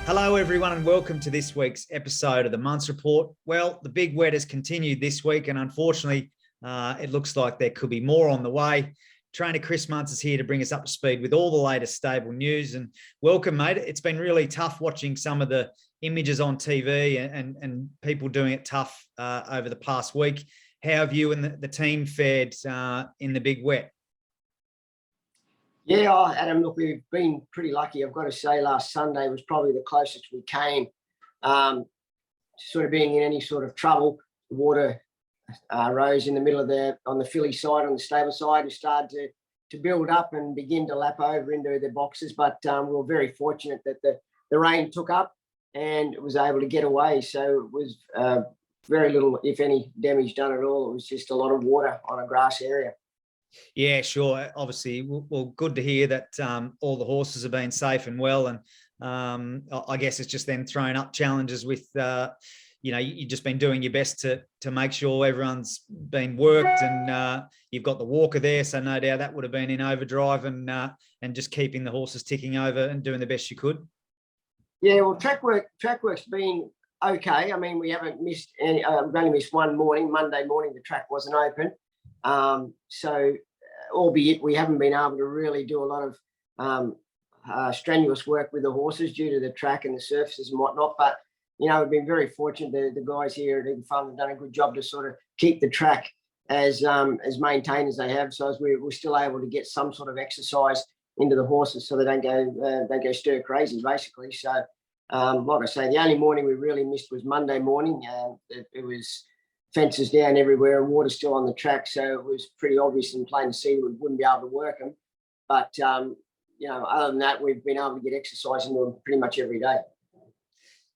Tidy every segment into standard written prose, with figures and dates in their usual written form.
Hello, everyone, and welcome to this week's episode of the Munce Report. Well, the big wet has continued this week, and unfortunately, it looks like there could be more on the way. Trainer Chris Munce is here to bring us up to speed with all the latest stable news. And welcome, mate. It's been really tough watching some of the images on TV and people doing it tough over the past week. How have you and the team fared in the big wet? Yeah, Adam, look, we've been pretty lucky. I've got to say last Sunday was probably the closest we came to sort of being in any sort of trouble. The water rose in the middle of on the filly side, on the stable side, and started to build up and begin to lap over into the boxes. But we were very fortunate that the rain took up and it was able to get away. So it was very little, if any, damage done at all. It was just a lot of water on a grass area. Yeah, sure. Obviously, well, good to hear that all the horses have been safe and well. And I guess it's just then thrown up challenges with, you've just been doing your best to make sure everyone's been worked, and you've got the walker there. So no doubt that would have been in overdrive, and just keeping the horses ticking over and doing the best you could. Yeah, well, track work's been okay. I mean, we haven't missed any. We've only missed one morning. Monday morning, the track wasn't open. So albeit we haven't been able to really do a lot of strenuous work with the horses due to the track and the surfaces and whatnot, but we've been very fortunate. The guys here at Eden Farm have done a good job to sort of keep the track as maintained as they have, so as we're still able to get some sort of exercise into the horses so they don't go stir crazy basically. So like I say, the only morning we really missed was Monday morning. It was fences down everywhere and water still on the track, so it was pretty obvious and plain to see we wouldn't be able to work them. But other than that, we've been able to get exercise into them pretty much every day.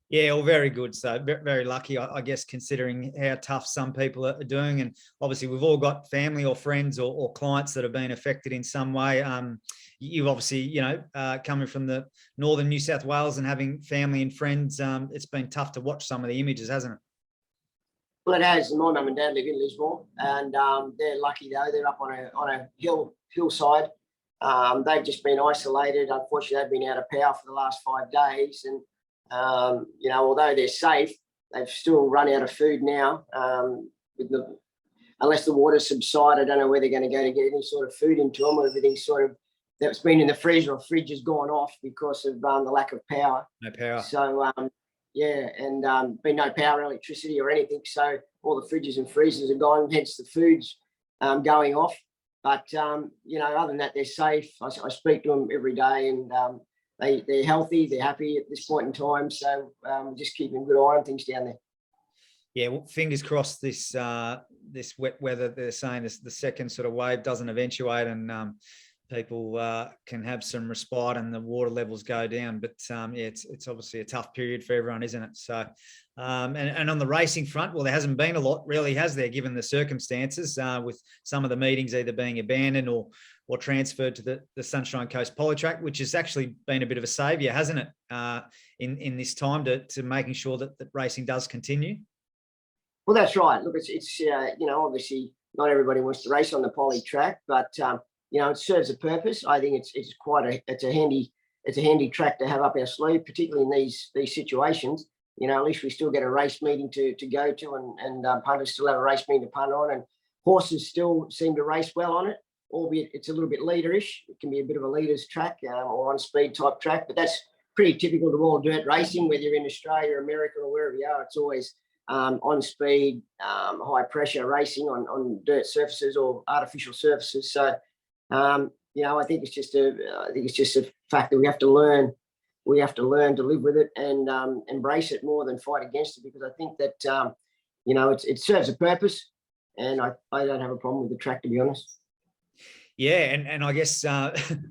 Yeah, well, very good. So very lucky, I guess, considering how tough some people are doing. And obviously, we've all got family or friends or clients that have been affected in some way. You've obviously, coming from the northern New South Wales and having family and friends, it's been tough to watch some of the images, hasn't it? Well, it has. My mum and dad live in Lismore, and they're lucky though. They're up on a hillside. They've just been isolated. Unfortunately, they've been out of power for the last 5 days, and although they're safe, they've still run out of food now. Unless the water subsides, I don't know where they're going to go to get any sort of food into them. Everything's sort of that's been in the freezer or fridge has gone off because of the lack of power. No power. So. Yeah, and been no power, electricity or anything. So all the fridges and freezers are gone, hence the food's going off. But, other than that, they're safe. I speak to them every day, and they're healthy, they're happy at this point in time. So just keeping a good eye on things down there. Yeah, well, fingers crossed this wet weather, they're saying the second sort of wave doesn't eventuate, and people can have some respite and the water levels go down. But it's obviously a tough period for everyone, isn't it? So and on the racing front, well, there hasn't been a lot really, has there, given the circumstances, with some of the meetings either being abandoned or transferred to the Sunshine Coast Polytrack, which has actually been a bit of a saviour, hasn't it, in this time to making sure that racing does continue? Well, that's right. Look, it's obviously not everybody wants to race on the poly track, but it serves a purpose. I think it's a handy track to have up our sleeve, particularly in these situations. At least we still get a race meeting to go to, and punters still have a race meeting to punt on, and horses still seem to race well on it, albeit it's a little bit leaderish. It can be a bit of a leaders track or on speed type track, but that's pretty typical to all dirt racing, whether you're in Australia, America, or wherever you are. It's always on speed, high pressure racing on dirt surfaces or artificial surfaces. So. I think it's just a fact that we have to learn. We have to learn to live with it and embrace it more than fight against it, because I think that it serves a purpose, and I don't have a problem with the track, to be honest. Yeah, and I guess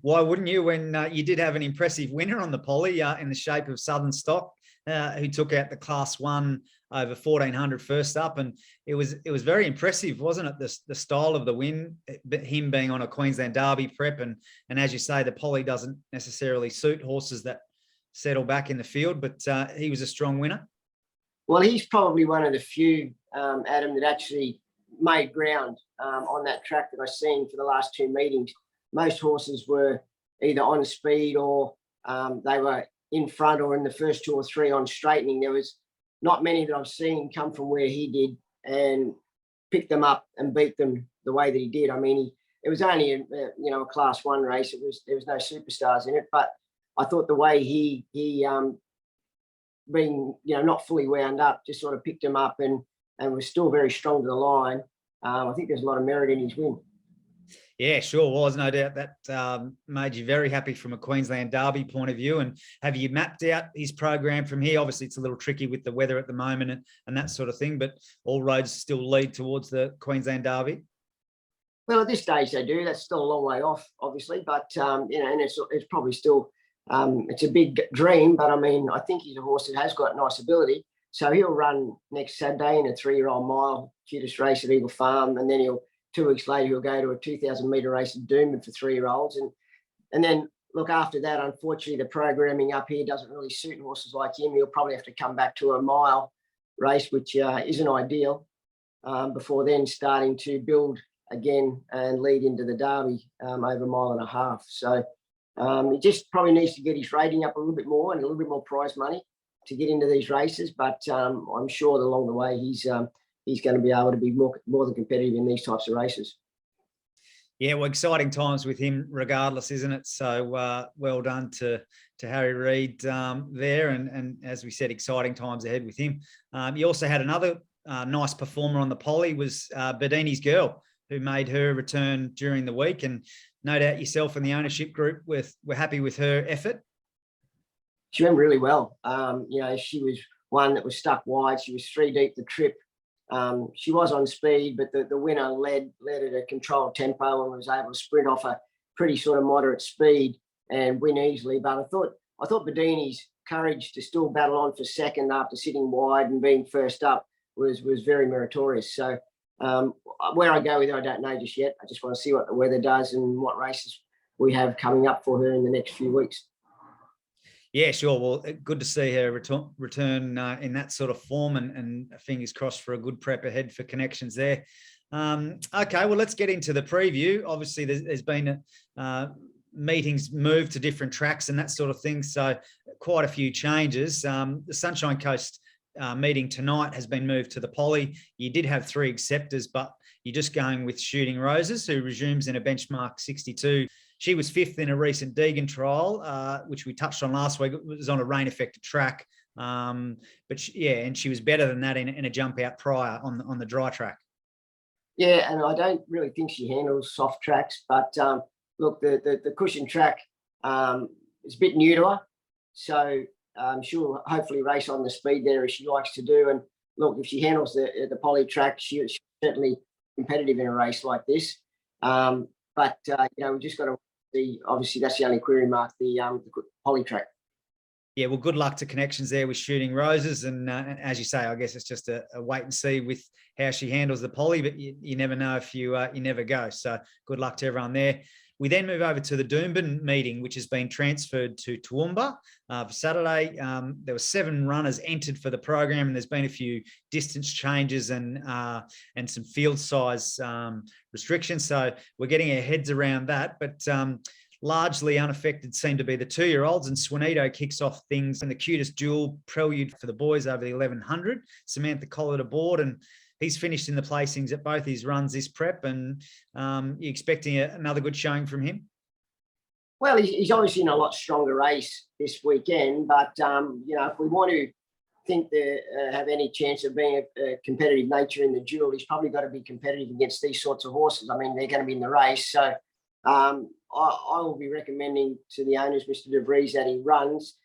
why wouldn't you, when you did have an impressive winner on the poly in the shape of Southern Stock, who took out the Class 1 over 1400 first up, and it was very impressive, wasn't it? The style of the win, him being on a Queensland Derby prep, and as you say, the poly doesn't necessarily suit horses that settle back in the field, but he was a strong winner. Well, he's probably one of the few, Adam, that actually made ground on that track that I've seen for the last 2 meetings. Most horses were either on speed or they were in front or in the first 2 or 3 on straightening. There was not many that I've seen come from where he did and pick them up and beat them the way that he did. I mean, it was only a Class 1 race. There was no superstars in it, but I thought the way he being not fully wound up, just sort of picked him up and was still very strong to the line. I think there's a lot of merit in his win. Yeah, sure was. No doubt that made you very happy from a Queensland Derby point of view. And have you mapped out his program from here? Obviously, it's a little tricky with the weather at the moment and that sort of thing, but all roads still lead towards the Queensland Derby. Well, at this stage they do. That's still a long way off, obviously, but and it's probably still it's a big dream. But I mean, I think he's a horse that has got nice ability. So he'll run next Saturday in a 3-year-old mile, cutest race at Eagle Farm, and then 2 weeks later, he'll go to a 2,000 metre race in Doomben for 3-year-olds. And then, look, after that, unfortunately, the programming up here doesn't really suit horses like him. He'll probably have to come back to a mile race, which isn't ideal, before then starting to build again and lead into the Derby over a mile and a half. So he just probably needs to get his rating up a little bit more and a little bit more prize money to get into these races. But I'm sure that along the way, he's going to be able to be more than competitive in these types of races. Yeah, well, exciting times with him regardless, isn't it? So well done to Harry Reid there. And as we said, exciting times ahead with him. You also had another nice performer on the poly was Bedini's Girl, who made her return during the week. And no doubt yourself and the ownership group were happy with her effort. She went really well. She was one that was stuck wide. She was 3 deep the trip. She was on speed, but the winner led at a controlled tempo and was able to sprint off a pretty sort of moderate speed and win easily. But I thought Bedini's courage to still battle on for second after sitting wide and being first up was very meritorious. So where I go with her, I don't know just yet. I just want to see what the weather does and what races we have coming up for her in the next few weeks. Yeah, sure. Well, good to see her return in that sort of form, and fingers crossed for a good prep ahead for connections there. Okay, well, let's get into the preview. Obviously, there's been meetings moved to different tracks and that sort of thing, so quite a few changes. The Sunshine Coast meeting tonight has been moved to the Poly. You did have 3 acceptors, but you're just going with Shooting Roses, who resumes in a benchmark 62. She was 5th in a recent Deegan trial, which we touched on last week. It was on a rain-affected track. But she was better than that in a jump out prior on the dry track. Yeah, and I don't really think she handles soft tracks. But look, the cushion track is a bit new to her. So she'll hopefully race on the speed there as she likes to do. And look, if she handles the poly track, she's certainly competitive in a race like this. But we've just got to see. Obviously, that's the only query mark, the poly track. Yeah, well, good luck to connections there with Shooting Roses. And as you say, I guess it's just a wait and see with how she handles the poly, but you never know if you never go. So good luck to everyone there. We then move over to the Doomben meeting, which has been transferred to Toowoomba for Saturday. There were 7 runners entered for the program, and there's been a few distance changes and some field size restrictions. So we're getting our heads around that, but largely unaffected seem to be the 2-year-olds, and Swanito kicks off things in the cutest duel prelude for the boys over the 1100. Samantha Collett aboard, and he's finished in the placings at both his runs this prep, and you expecting another good showing from him? Well, he's obviously in a lot stronger race this weekend, but if we want to think that have any chance of being a competitive nature in the duel, he's probably got to be competitive against these sorts of horses. I mean, they're going to be in the race, so I will be recommending to the owners, Mr. De Vries, that he runs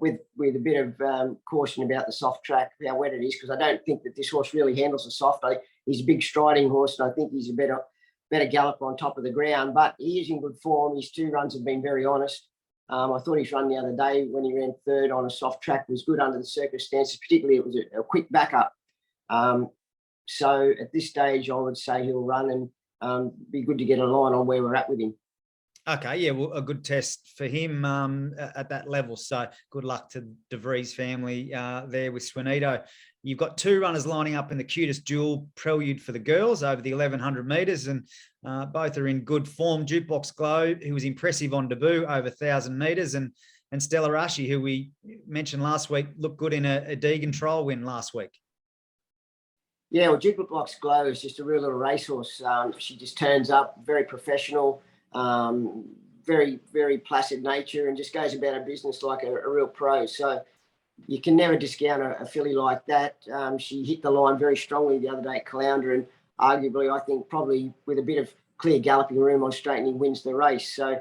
with a bit of caution about the soft track, how wet it is, because I don't think that this horse really handles the soft. He's a big striding horse, and I think he's a better galloper on top of the ground, but he is in good form. His 2 runs have been very honest. I thought his run the other day when he ran 3rd on a soft track was good under the circumstances, particularly it was a quick backup. So at this stage, I would say he'll run and be good to get a line on where we're at with him. Okay, yeah, well, a good test for him at that level. So good luck to De Vries family there with Swanito. You've got 2 runners lining up in the cutest duel prelude for the girls over the 1100 metres, and both are in good form. Jukebox Glow, who was impressive on debut over 1,000 metres, and and Stella Rashi, who we mentioned last week, looked good in a Deegan trial win last week. Yeah, well, Duke Block's Glow is just a real little racehorse. She just turns up, very professional, very, very placid nature, and just goes about her business like a real pro. So you can never discount a filly like that. She hit the line very strongly the other day at Caloundra, and arguably, I think, probably with a bit of clear galloping room on straightening, wins the race. So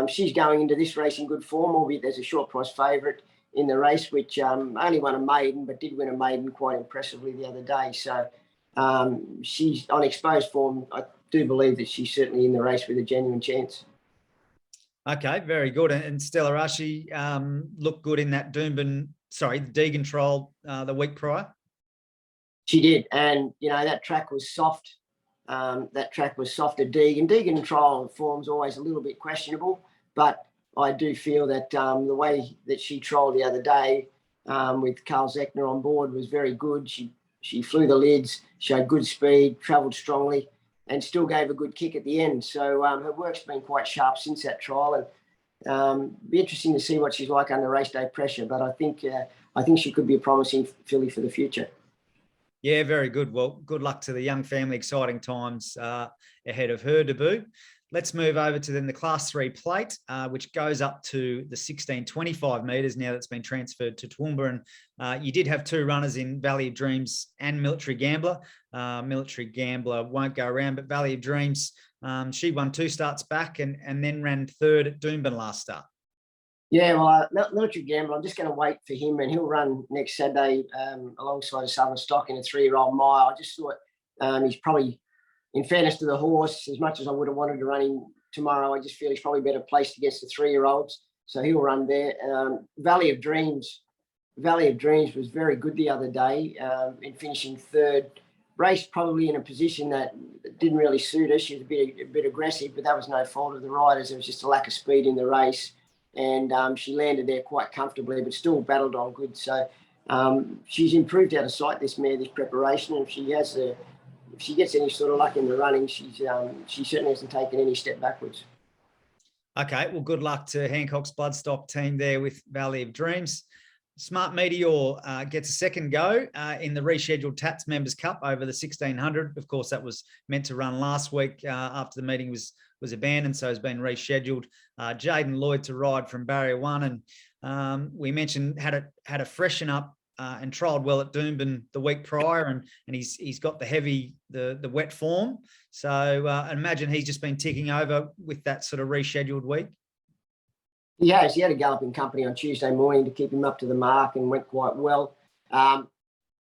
she's going into this race in good form, albeit there's a short price favourite in the race, which only won a maiden, but did win a maiden quite impressively the other day. So she's on exposed form. I do believe that she's certainly in the race with a genuine chance. Okay, very good. And Stella Rashi looked good in that Deegan trial the week prior. She did, and that track was soft. That track was soft at Deegan. Deegan trial form's always a little bit questionable, but I do feel that the way that she trialled the other day with Carl Zechner on board was very good. She flew the lids, showed good speed, travelled strongly, and still gave a good kick at the end. So her work's been quite sharp since that trial, and be interesting to see what she's like under race day pressure. But I think she could be a promising filly for the future. Yeah, very good. Well, good luck to the young family. Exciting times ahead of her debut. Let's move over to then the Class 3 plate, which goes up to the 1625 metres now that's been transferred to Toowoomba. And you did have two runners in Valley of Dreams and Military Gambler. Military Gambler won't go around, but Valley of Dreams, she won 2 starts back and then ran third at Doomben last start. Yeah, well, Military Gambler, I'm just going to wait for him, and he'll run next Saturday alongside a Southern Stock in a 3-year-old mile. I just thought he's probably, in fairness to the horse, as much as I would have wanted to run him tomorrow, I just feel he's probably better placed against the 3-year-olds. So he'll run there. Valley of Dreams was very good the other day in finishing third. Raced probably in a position that didn't really suit her. She was a bit aggressive, but that was no fault of the riders. It was just a lack of speed in the race. And she landed there quite comfortably, but still battled on good. So she's improved out of sight, this mare, this preparation. And if she gets any sort of luck in the running, she certainly hasn't taken any step backwards. Okay, well, good luck to Hancock's Bloodstock team there with Valley of Dreams. Smart Meteor gets a second go in the rescheduled Tats Members Cup over the 1600. Of course, that was meant to run last week after the meeting was abandoned, so has been rescheduled. Jaden Lloyd to ride from Barrier 1, and we mentioned had a freshen up and trialled well at Doomben the week prior, and he's got the wet form. So I imagine he's just been ticking over with that sort of rescheduled week. He has. He had a galloping company on Tuesday morning to keep him up to the mark and went quite well.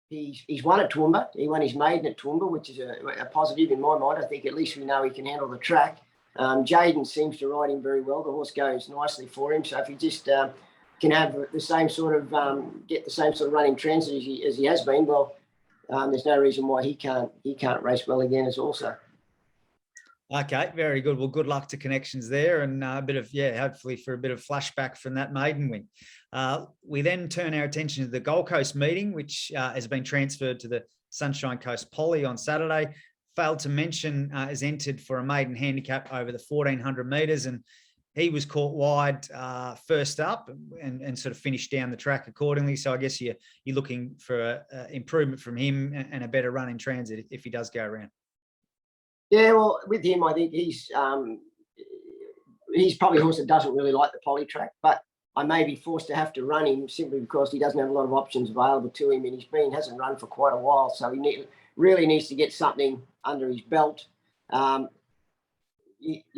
He's won at Toowoomba. He won his maiden at Toowoomba, which is a positive in my mind. I think at least we know he can handle the track. Jaden seems to ride him very well. The horse goes nicely for him. So if he just can have the same sort of get the same sort of running trends as he has been, well, there's no reason why he can't race well again as also. Okay, very good. Well, good luck to Connections there, and a bit of, hopefully for a bit of flashback from that maiden win. We then turn our attention to the Gold Coast meeting, which has been transferred to the Sunshine Coast Poly on Saturday. Failed to mention is entered for a maiden handicap over the 1400 metres, and he was caught wide first up and sort of finished down the track accordingly. So I guess you're looking for improvement from him and a better run in transit if he does go around. Yeah, well, with him, I think he's probably a horse that doesn't really like the poly track, but I may be forced to have to run him simply because he doesn't have a lot of options available to him, and hasn't run for quite a while, so he really needs to get something under his belt. I'd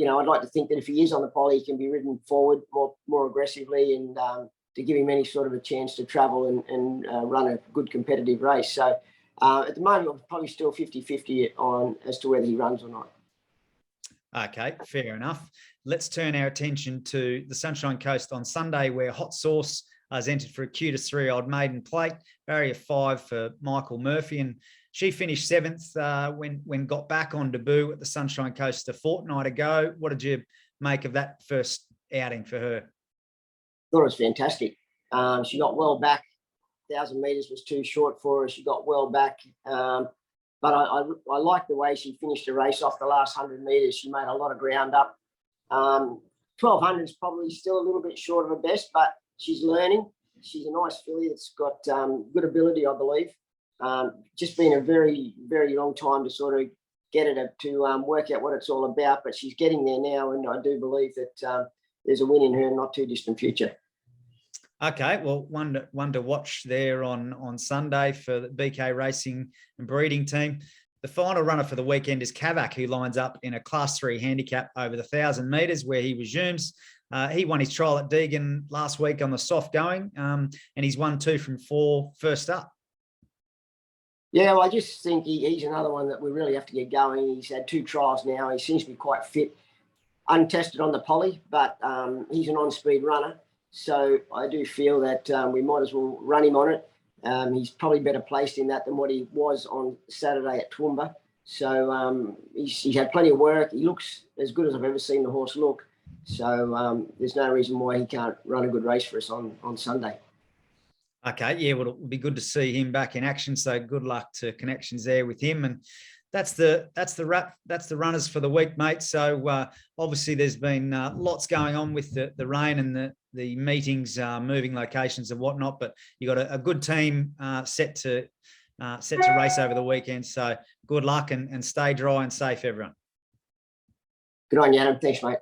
like to think that if he is on the poly, he can be ridden forward more aggressively and to give him any sort of a chance to travel and run a good competitive race. So at the moment, I'm probably still 50-50 on as to whether he runs or not. Okay, fair enough. Let's turn our attention to the Sunshine Coast on Sunday, where Hot Sauce has entered for a cutest 3-year-old maiden plate, barrier 5 for Michael Murphy, and she finished 7th when got back on debut at the Sunshine Coast a fortnight ago. What did you make of that first outing for her? Thought it was fantastic. She got well back. 1,000 metres was too short for her. She got well back. But I like the way she finished the race off the last 100 metres. She made a lot of ground up. 1200 is probably still a little bit short of her best, but she's learning. She's a nice filly that's got good ability, I believe. Just been a very, very long time to sort of get her to work out what it's all about, but she's getting there now, and I do believe that there's a win in her not too distant future. Okay, well, one to watch there on Sunday for the BK Racing and Breeding team. The final runner for the weekend is Kavak, who lines up in a Class 3 handicap over the 1,000 metres, where he resumes. He won his trial at Deagon last week on the soft going, and he's won 2 from 4 first up. Yeah, well, I just think he's another one that we really have to get going. He's had 2 trials now. He seems to be quite fit, untested on the poly, but he's an on-speed runner. So I do feel that we might as well run him on it. He's probably better placed in that than what he was on Saturday at Toowoomba. So he's had plenty of work. He looks as good as I've ever seen the horse look. So there's no reason why he can't run a good race for us on Sunday. Okay, yeah, well, it'll be good to see him back in action. So good luck to Connections there with him. And that's the runners for the week, mate. So obviously there's been lots going on with the rain and the meetings, moving locations and whatnot. But you got a good team set to race over the weekend. So good luck and stay dry and safe, everyone. Good on you, Adam. Thanks, mate.